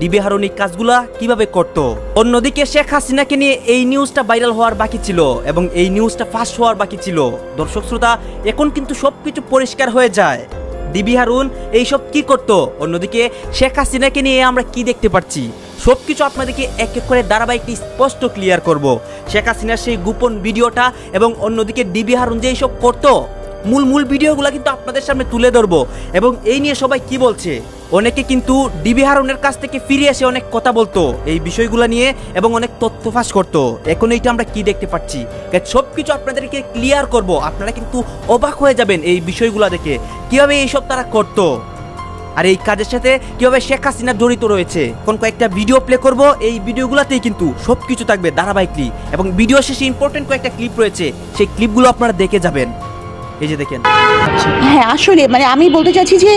DB Harun এই কাজগুলা কিভাবে করত। অন্যদিকে শেখ হাসিনাকে নিয়ে এই নিউজটা ভাইরাল হওয়ার বাকি ছিল এবং এই নিউজটা ফাঁস হওয়ার বাকি ছিল। দর্শক শ্রোতা, এখন কিন্তু সবকিছু পরিষ্কার হয়ে যায়। ডিবি হারুন এইসব কি করত, অন্যদিকে শেখ হাসিনাকে নিয়ে আমরা কি দেখতে পাচ্ছি, সবকিছু আপনাদেরকে এক এক করে ধারাবাহিক স্পষ্ট ক্লিয়ার করব। শেখ হাসিনার সেই গোপন ভিডিওটা এবং অন্যদিকে ডিবি হারুন যে এইসব করতো মূল ভিডিওগুলো কিন্তু আপনাদের সামনে তুলে ধরবো এবং এই নিয়ে সবাই কি বলছে। অনেকে কিন্তু ডিবি হারুনের কাছ থেকে ফিরে এসে অনেক কথা বলতো এই বিষয়গুলো নিয়ে এবং অনেক তথ্য ফাঁস করতো। এখন এইটা আমরা কি দেখতে পাচ্ছি, সবকিছু আপনাদেরকে ক্লিয়ার করব। আপনারা কিন্তু অবাক হয়ে যাবেন এই বিষয়গুলো দেখে, কিভাবে এইসব তারা করতো আর এই কাজের সাথে কিভাবে শেখ হাসিনা জড়িত রয়েছে। কোন কয়েকটা ভিডিও প্লে করব, এই ভিডিওগুলোতেই কিন্তু সবকিছু থাকবে ধারাবাহিকলি এবং ভিডিও শেষে ইম্পর্টেন্ট কয়েকটা ক্লিপ রয়েছে, সেই ক্লিপগুলো আপনারা দেখে যাবেন। এই যে দেখেন, হ্যাঁ আসলে মানে আমি বলতে চাচ্ছি যে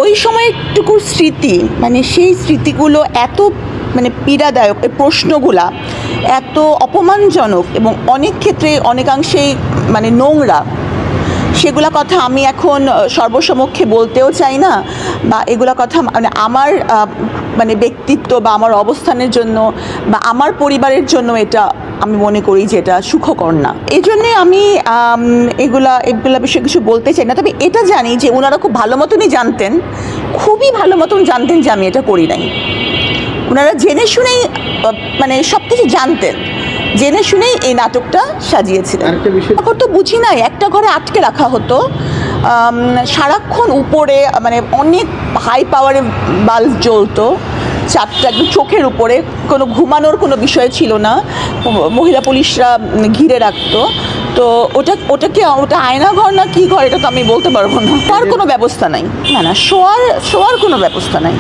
ওই সময়টুকুর স্মৃতি, মানে সেই স্মৃতিগুলো এত মানে পীড়াদায়ক, এই প্রশ্নগুলা এত অপমানজনক এবং অনেক ক্ষেত্রে অনেকাংশেই মানে নোংরা, সেগুলা কথা আমি এখন সর্বসমক্ষে বলতেও চাই না, বা এগুলা কথা মানে আমার মানে ব্যক্তিত্ব বা আমার অবস্থানের জন্য বা আমার পরিবারের জন্য এটা আমি মনে করি যে এটা সুখকর না। এই জন্যে আমি এগুলা বিষয়ে কিছু বলতে চাই না। তবে এটা জানি যে ওনারা খুব ভালো মতনই জানতেন, খুবই ভালো মতন জানতেন যে আমি এটা করি নাই। ওনারা জেনে শুনেই মানে সব কিছু জানতেন, জেনে শুনেই এই নাটকটা সাজিয়েছিলেন। তখন তো বুঝি নাই, একটা ঘরে আটকে রাখা হতো, সারাক্ষণ উপরে মানে অনেক হাই পাওয়ারে বাল্ব জ্বলতো, চারটা একদম চোখের উপরে, কোনো ঘুমানোর কোনো বিষয় ছিল না, মহিলা পুলিশরা ঘিরে রাখতো। তো ওটা আয়নাঘর না কি ঘর এটা তো আমি বলতে পারবো না। শোয়ার কোনো ব্যবস্থা নাই, না শোয়ার কোনো ব্যবস্থা নাই।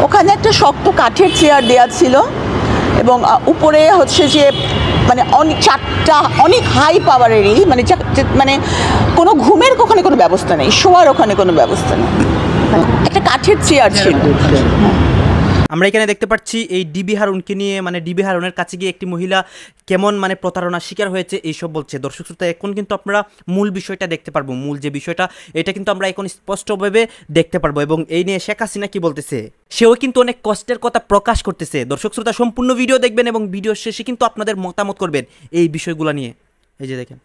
ওখানে একটা শক্ত কাঠের চেয়ার দেওয়া ছিল এবং উপরে হচ্ছে যে মানে চারটা অনেক হাই পাওয়ারেরই মানে কোনো ঘুমের ওখানে কোনো ব্যবস্থা নেই, শোয়ার ওখানে কোনো ব্যবস্থা নেই, একটা কাঠের চেয়ার ছিল। আমরা এখানে দেখতে পাচ্ছি এই ডিবি হারুনকে নিয়ে, মানে ডিবি হারুনের কাছে গিয়ে একটি মহিলা কেমন মানে প্রতারণার শিকার হয়েছে এইসব বলছে। দর্শক শ্রোতা, এখন কিন্তু আপনারা মূল বিষয়টা দেখতে পারবো, মূল যে বিষয়টা এটা কিন্তু আমরা এখন স্পষ্টভাবে দেখতে পারবো এবং এই নিয়ে শেখ হাসিনা কি বলতেছে, সেও কিন্তু অনেক কষ্টের কথা প্রকাশ করতেছে। দর্শক শ্রোতা, সম্পূর্ণ ভিডিও দেখবেন এবং ভিডিও শেষে কিন্তু আপনাদের মতামত করবেন এই বিষয়গুলো নিয়ে। এই যে দেখেন,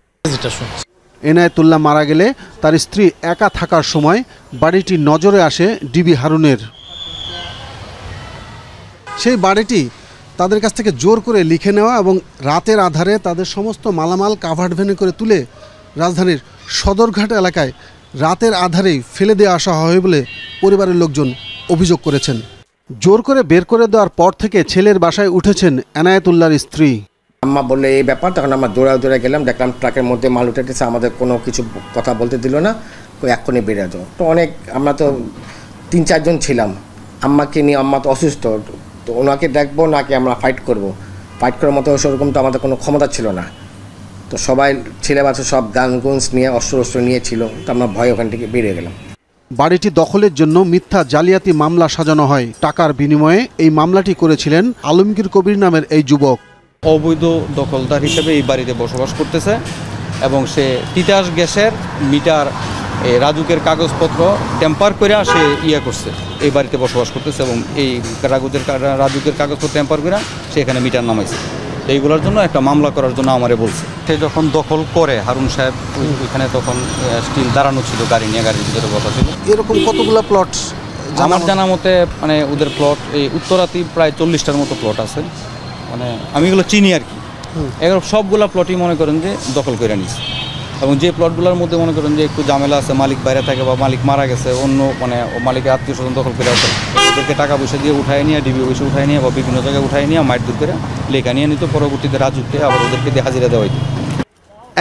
এনায়েতুল্লাহ মারা গেলে তার স্ত্রী একা থাকার সময় বাড়িটি নজরে আসে ডিবি হারুনের। সেই বাড়িটি তাদের কাছ থেকে জোর করে লিখে নেওয়া এবং রাতের আধারে তাদের সমস্ত মালামাল কাভার্ড ভ্যানে করে তুলে রাজধানীর সদরঘাট এলাকায় রাতের আধারেই ফেলে দিয়ে আসা হয় বলে পরিবারের লোকজন অভিযোগ করেছেন। জোর করে বের করে দেওয়ার পর থেকে ছেলের বাসায় উঠেছেন এনায়েতুল্লাহর স্ত্রী। আম্মা বললে এই ব্যাপার, তখন আমরা দৌড়ে গেলাম, দেখলাম ট্রাকের মধ্যে মাল উঠেছে, আমাদের কোনো কিছু কথা বলতে দিল না, এক্ষুনি বেরিয়ে যাও। তো অনেক আমরা তো 3-4 জন ছিলাম, আম্মাকে নিয়ে, আম্মা তো অসুস্থ, তো ওনাকে দেখবো নাকি আমরা ফাইট করার মতো সেরকম তো আমাদের কোনো ক্ষমতা ছিল না। তো সবাই ছেলে বাচ্চা সব গানগুন্স নিয়ে অস্ত্র নিয়েছিল, তো আমরা ভয় ওখান থেকে বেরিয়ে গেলাম। বাড়িটি দখলের জন্য মিথ্যা জালিয়াতি মামলা সাজানো হয়। টাকার বিনিময়ে এই মামলাটি করেছিলেন আলমগীর কবির নামের এই যুবক। অবৈধ দখলদার হিসেবে এই বাড়িতে বসবাস করতেছে এবং সে তিতাস গ্যাসের মিটার রাজুকের কাগজপত্র টেম্পার করে সে করছে, এই বাড়িতে বসবাস করতেছে এবং এই রাজুকের কাগজপত্র টেম্পার করে সে এখানে মিটার নামাইছে। এইগুলোর জন্য একটা মামলা করার জন্য আমারে বলছে। সে যখন দখল করে হারুন সাহেব ওইখানে তখন স্টিল দাঁড়ানো ছিল, গাড়ি নিয়ে গাড়ির ভিতরে বসা ছিল। এরকম কতগুলো প্লট আমার জানা মতে মানে ওদের প্লট এই উত্তরাতি প্রায় 40টার মতো প্লট আছে, মানে আমি এগুলো চিনি আর কি। এগুলো সবগুলা প্লটই মনে করেন যে দখল করে নিচ্ছে এবং যে প্লটগুলোর মধ্যে মনে করেন যে একটু ঝামেলা আছে, মালিক বাইরে থাকে বা মালিক মারা গেছে, অন্য মানে মালিকের আত্মীয় স্বজন দখল করে আছে, ওদেরকে টাকা পয়সা দিয়ে উঠায় নিয়ে, ডিবি অফিসে উঠায় নিয়ে বা বিভিন্ন জায়গায় উঠায় নিয়ে মাইট দূর করে লেখা নিয়ে নিত, পরবর্তীতে রাজুকে আবার ওদেরকে দিয়ে হাজিরা দেওয়া হইত।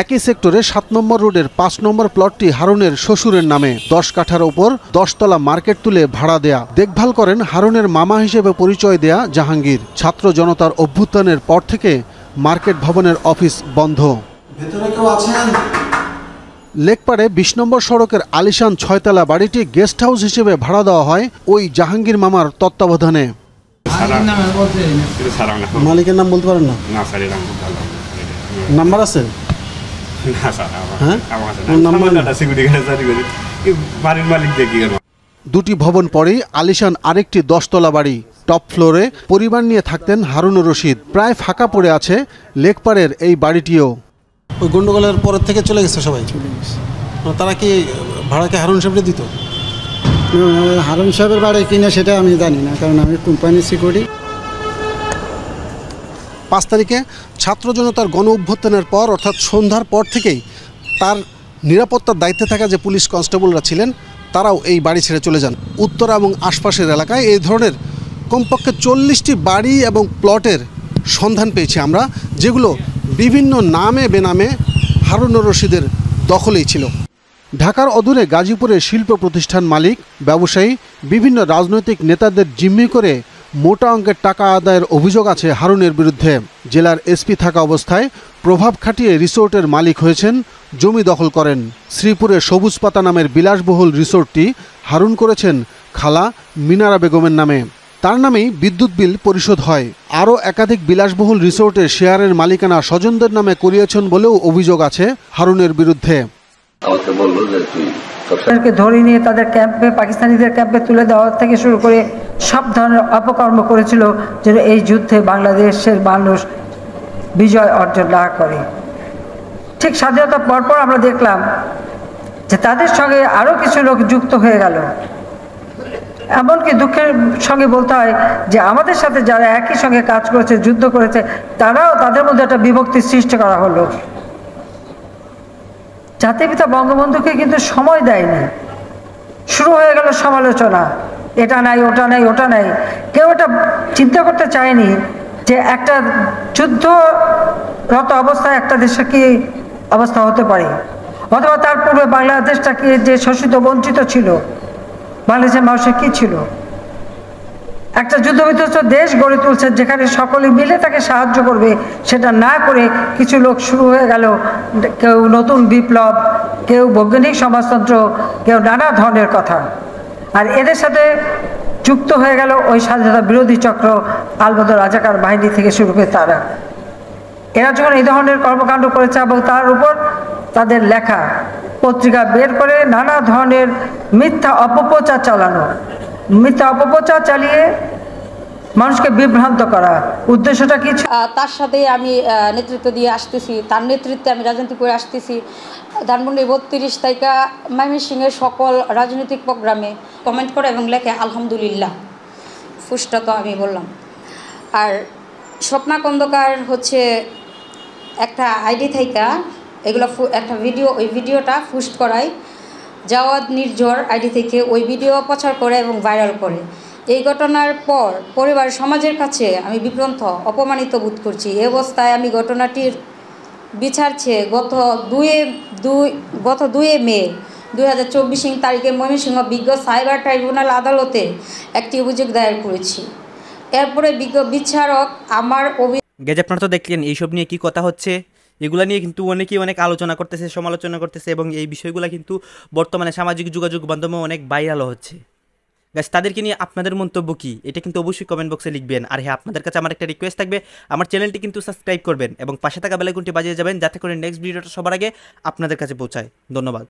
একই সেক্টরে 7 নম্বর রোডের 5 নম্বর প্লটটি হারুনের শ্বশুরের নামে। 10 কাঠার ওপর 10 তলা মার্কেট তুলে ভাড়া দেয়া। দেখভাল করেন হারুনের মামা হিসেবে পরিচয় দেয়া জাহাঙ্গীর। ছাত্র জনতার অভ্যুত্থানের পর থেকে মার্কেট ভবনের অফিস বন্ধ। ভেতরে কেউ আছেন? লেকপাড়ে 20 নম্বর সড়কের আলিশান 6 তলা বাড়িটি গেস্ট হাউস হিসেবে ভাড়া দেওয়া হয় ওই জাহাঙ্গীর মামার তত্ত্বাবধানে। মালিকের নাম বলতে পারেন না? নাম্বার আছে? দুটি ভবন পরেই আলিশান আরেকটি 10তলা বাড়ি। টপ ফ্লোরে পরিবার নিয়ে থাকতেন হারুনুর রশিদ। প্রায় ফাঁকা পড়ে আছে লেকপাড়ের এই বাড়িটিও। ওই গন্ডগোলের পরের থেকে চলে গেছে সবাই। তারা কি ভাড়াকে হারুন সাহেবকে দিত? হারুন সাহেবের বাড়ি কিনা সেটা আমি জানি না, কারণ আমি কোম্পানি সিকিউরিটি। 5 তারিখে ছাত্র জনতার গণ অভ্যুত্থানের পর অর্থাৎ সন্ধ্যার পর থেকেই তার নিরাপত্তার দায়িত্বে থাকা যে পুলিশ কনস্টেবলরা ছিলেন তারাও এই বাড়ি ছেড়ে চলে যান। উত্তরা এবং আশপাশের এলাকায় এই ধরনের কমপক্ষে 40টি বাড়ি এবং প্লটের সন্ধান পেয়েছি আমরা, যেগুলো বিভিন্ন নামে বেনামে হারুনুর রশিদের দখলেই ছিল। ঢাকার অদূরে গাজীপুরের শিল্প প্রতিষ্ঠান মালিক, ব্যবসায়ী, বিভিন্ন রাজনৈতিক নেতাদের জিম্মি করে মোটা অঙ্কের টাকা আদায়ের অভিযোগ আছে হারুনের বিরুদ্ধে। জেলার এসপি থাকা অবস্থায় প্রভাব খাটিয়ে রিসোর্টের মালিক হয়েছেন, জমি দখল করেন। শ্রীপুরের সবুজ পাতা নামের বিলাসবহুল রিসোর্টটি হারুন করেছেন খালা মিনারা বেগমের নামে। তার নামেই বিদ্যুৎ বিল পরিশোধ হয়। আরও একাধিক বিলাসবহুল রিসোর্টের শেয়ারের মালিকানা স্বজনদের নামে করিয়েছেন বলেও অভিযোগ আছে হারুনের বিরুদ্ধে। তাদেরকে ধরে নিয়ে তাদের ক্যাম্পে, পাকিস্তানিদের ক্যাম্পে তুলে দেওয়া থেকে শুরু করে সব ধরনের অপকর্ম করেছিল যেন এই যুদ্ধে বাংলাদেশের মানুষ বিজয় অর্জন না করে। ঠিক স্বাধীনতার পরপর আমরা দেখলাম যে তাদের সঙ্গে আরও কিছু লোক যুক্ত হয়ে গেল। এমনকি দুঃখের সঙ্গে বলতে হয় যে আমাদের সাথে যারা একই সঙ্গে কাজ করেছে, যুদ্ধ করেছে, তারাও তাদের মধ্যে একটা বিভক্তি সৃষ্টি করা হলো। জাতির পিতা বঙ্গবন্ধুকে কিন্তু সময় দেয়নি, শুরু হয়ে গেল সমালোচনা, এটা নাই, ওটা নাই, ওটা নাই। কেউ এটা চিন্তা করতে চায়নি যে একটা যুদ্ধরত অবস্থায় একটা দেশের কি অবস্থা হতে পারে, অথবা তার পূর্বে বাংলাদেশটা কি যে শোষিত বঞ্চিত ছিল, বাংলাদেশের মানুষের কী ছিল। একটা যুদ্ধবিধ্বস্ত দেশ গড়ে তুলছে যেখানে সকলে মিলে তাকে সাহায্য করবে, সেটা না করে কিছু লোক শুরু হয়ে গেল, কেউ নতুন বিপ্লব, কেউ বৈজ্ঞানিক সমাজতন্ত্র, কেউ নানা ধরনের কথা। আর এদের সাথে যুক্ত হয়ে গেল ওই স্বাধীনতা বিরোধী চক্র, আলবদর রাজাকার বাহিনী থেকে শুরু করে তারা। এরা যখন এই ধরনের কর্মকাণ্ড করেছে এবং তার উপর তাদের লেখা পত্রিকা বের করে নানা ধরনের মিথ্যা অপপ্রচার চালানো, মিথ্যা অপপ্রচার চালিয়ে মানুষকে বিভ্রান্ত করা, উদ্দেশ্যটা কি? তার সাথে আমি নেতৃত্ব দিয়ে আসতেছি, তার নেতৃত্বে আমি রাজনীতি করে আসতেছি। ধানমন্ডি 32 তারিখে ময়মনসিংহের সকল রাজনৈতিক প্রোগ্রামে কমেন্ট করে এবং লেখে আলহামদুলিল্লাহ, ফুসটা তো আমি বললাম। আর স্বপ্না খন্দকার হচ্ছে একটা আইডি থেকে এগুলো একটা ভিডিও, ওই ভিডিওটা পোস্ট করায় জাওয়াদ নির্ঝর আইডি থেকে, ওই ভিডিও প্রচার করে এবং ভাইরাল করে। এই ঘটনার পর পরিবার সমাজের কাছে আমি বিভ্রান্ত, অপমানিত বোধ করছি। এই অবস্থায় আমি ঘটনাটির বিচার চেয়ে গত 2 মে 2024 তারিখে ময়মনসিংহ বিজ্ঞ সাইবার ট্রাইব্যুনাল আদালতে একটি অভিযোগ দায়ের করেছি। এরপরে বিজ্ঞ বিচারক আমার গেজ আপনারা তো দেখলেন এইসব নিয়ে কি কথা হচ্ছে। এগুলা নিয়ে কিন্তু অনেকেই অনেক আলোচনা করতেছে, সমালোচনা করতেছে, এবং এই বিষয়গুলো কিন্তু বর্তমানে সামাজিক যোগাযোগ মাধ্যমে অনেক ভাইরালও হচ্ছে। গাইস, তাদেরকে নিয়ে আপনাদের মন্তব্য কী, এটা কিন্তু অবশ্যই কমেন্ট বক্সে লিখবেন। আর হ্যাঁ, আপনাদের কাছে আমার একটা রিকোয়েস্ট থাকবে, আমার চ্যানেলটি কিন্তু সাবস্ক্রাইব করবেন এবং পাশে থাকা বেল আইকনটি বাজিয়ে যাবেন, যাতে করে নেক্সট ভিডিওটা সবার আগে আপনাদের কাছে পৌঁছায়। ধন্যবাদ।